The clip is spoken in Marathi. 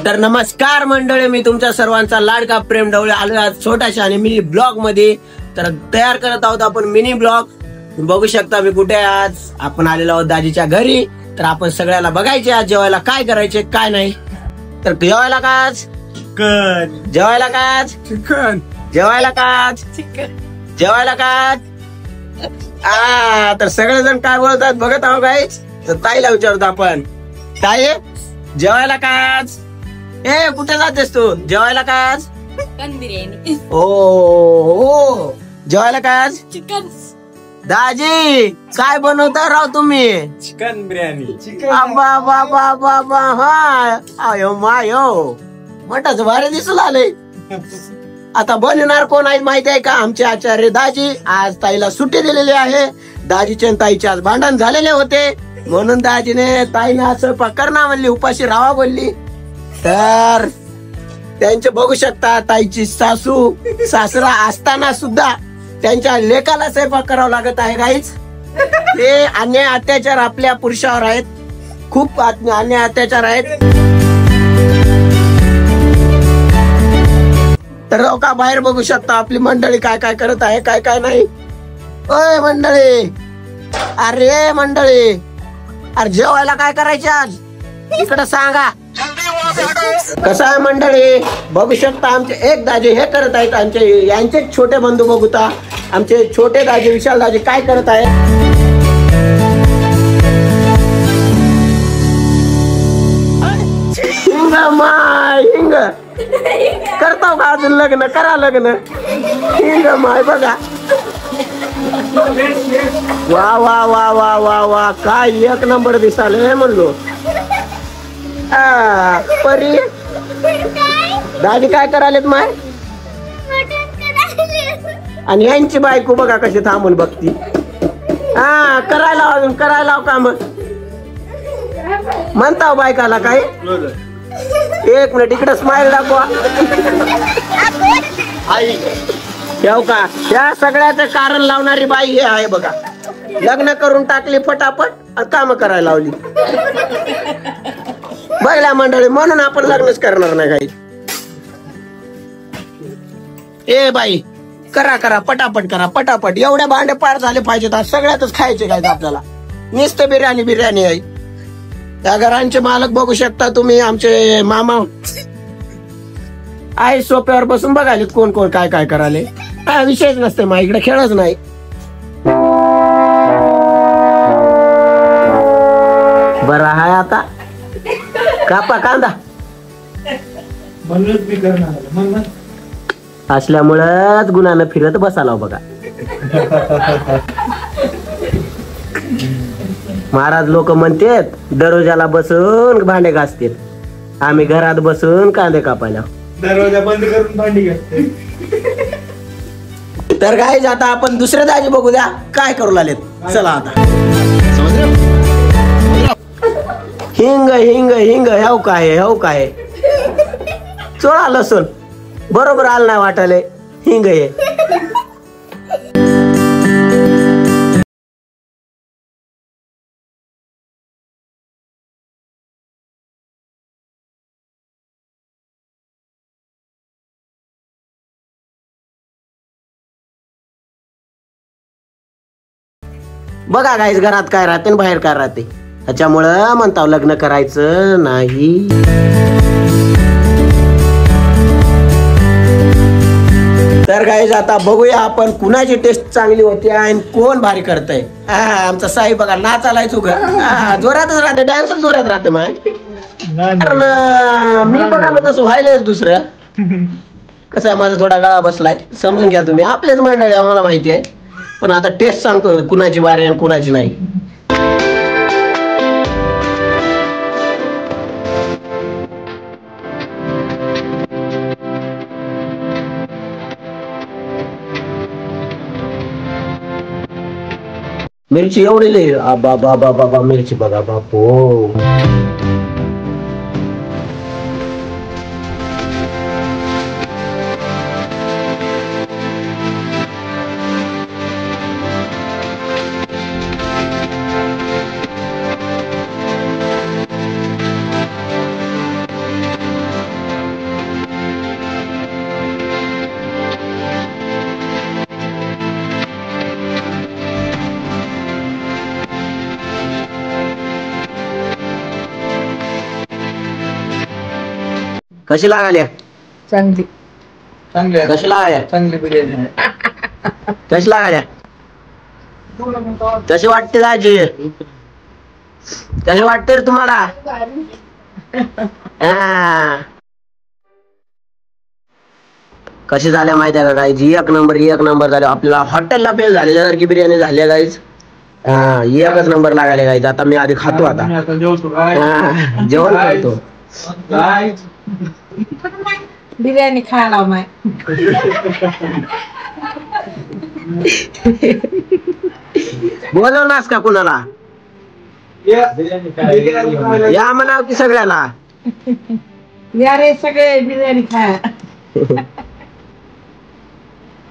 तर नमस्कार मंडळी, मी तुमच्या सर्वांचा लाडका प्रेम ढवळे आलोय आज छोट्याशा आणि मिनी ब्लॉग मध्ये. तर तयार करत आहोत आपण मिनी ब्लॉग. बघू शकता मी कुठे आज आपण आलेलो आहोत दाजीच्या घरी. तर आपण सगळ्याला बघायचे आज जेवायला काय करायचे काय नाही. तर जेवायला का चिकन, जेवायला का चिकन, जेवायला का चिकन, जेवायला का. तर सगळेजण काय बोलतात बघत आहोत गाईज. तर ताईला विचारतो आपण, ताई जेवायला काच? ए कुठे जातेस तू? जेवायला काच? चिकन बिर्याणी. ओ जेवायला काच? चिकन. दाजी काय बनवता राव तुम्ही? चिकन बिर्याणी. आयो मायो मटाच भारी दिसू लागले. आता बनवणार कोण आहे माहिती आहे का? आमचे आचार्य दाजी. आज ताईला सुट्टी दिलेली आहे. दाजीचे आणि ताईचे आज भांडण झालेले होते म्हणून दाजीने ताईने असं पकडना म्हणली, उपाशी राहा बोलली. तर त्यांचे बघू शकता ताईची सासू सासरा असताना सुद्धा त्यांच्या लेकाला स्वयंपाक करावा लागत आहे गाईच. ते अन्याय अत्याचार आपल्या पुरुषावर आहेत, खूप अन्याय अत्याचार आहेत. तर का बाहेर बघू शकता आपली मंडळी काय काय करत आहे काय काय नाही. ओय मंडळी, अरे मंडळी, अरे जेवायला काय करायचे आज इकडे सांगा. कसं आहे मंडळी, बघू शकता आमचे एक दाजी हे करत आहेत. आमचे यांचे छोटे बंधू बघूता आमचे छोटे दाजी विशाल दाजी काय करत आहे. हिंग माय हिंग करताव का अजून लग्न? करा लग्न. हिंग माय बघा. वा वा वा वा वा वा काय एक नंबर दिसाले म्हणलो. परी दादी काय करायलेत माय? आणि यांची बायको बघा कशी थांबून बघती. करायला अजून करायला काम म्हणता बायकाला काय. एक मिनिट इकडे स्माइल दाखवा. ठेव का या सगळ्याचं कारण लावणारी बाई हे आहे बघा. लग्न करून टाकली फटाफट काम करायला लावली. बघला मंडळी, म्हणून आपण लग्नच करणार नाही काही. ए बाई करा करा पटापट करा पटापट. एवढ्या भांडे पार झाले पाहिजेत आज सगळ्यातच खायचे काय आपल्याला. नुसतं बिर्याणी बिर्याणी आहे. त्या घरांचे मालक बघू शकता तुम्ही, आमचे मामा आहे सोप्यावर बसून बघायला कोण कोण काय काय करायले. विषयच नसते मा इकडे खेळच नाही. बरं आहे आता कापा कांदा असल्यामुळेच गुन्हानं फिरत बसाला बघा. महाराज लोक म्हणतात दरवाजाला बसून भांडे घासतात, आम्ही घरात बसून कांदे कापायला. दरवाजा बंद करून भांडी घासते. तर काय आता आपण दुसरे दाजी बघू द्या काय करू लागलेत. चला आता हिंग हिंग हिंग हेव काय हेव काय चोळा लसूण बरोबर आलं नाही वाटायला. हिंग हे बघा गाईस, घरात काय राहते आणि बाहेर काय राहते. त्याच्यामुळं म्हणता लग्न करायचं नाही. तर गाईस आता बघूया आपण कुणाची टेस्ट चांगली होती आणि कोण भारी करतय. आमचा साई बघा नाचालाय तू जोरातच राहते, डान्स जोरात राहते माय. मी बघा तसं व्हायलाच दुसरं. कसं आहे माझा थोडा गळा बसलाय समजून घ्या तुम्ही. आपलेच मंडळी आम्हाला माहिती आहे, पण आता टेस्ट सांगतो कुणाची बारी आणि कुणाची नाही. मिरची एवढी लई बाबा बाबा मिरची बघा बापो. कशी लागाल्या चांगली चांगले कशी लागाल्या चांगली बिर्याणी कशी लागाल्या कशी वाटते दाजी कशी वाटते रे तुम्हाला हा. कशी झाल्या माहिती आहे का गाईज एक नंबर झाले आपल्याला हॉटेलला फेल झाल्यासारखी बिर्याणी झाली गाईज हा एकच नंबर लागायला गाईज आता मी आधी खातो आता हा, जेवण करतो बिर्याणी खायला माय बोलवणास का कुणाला या म्हणाव की सगळ्याला या रे सगळे बिर्याणी खाया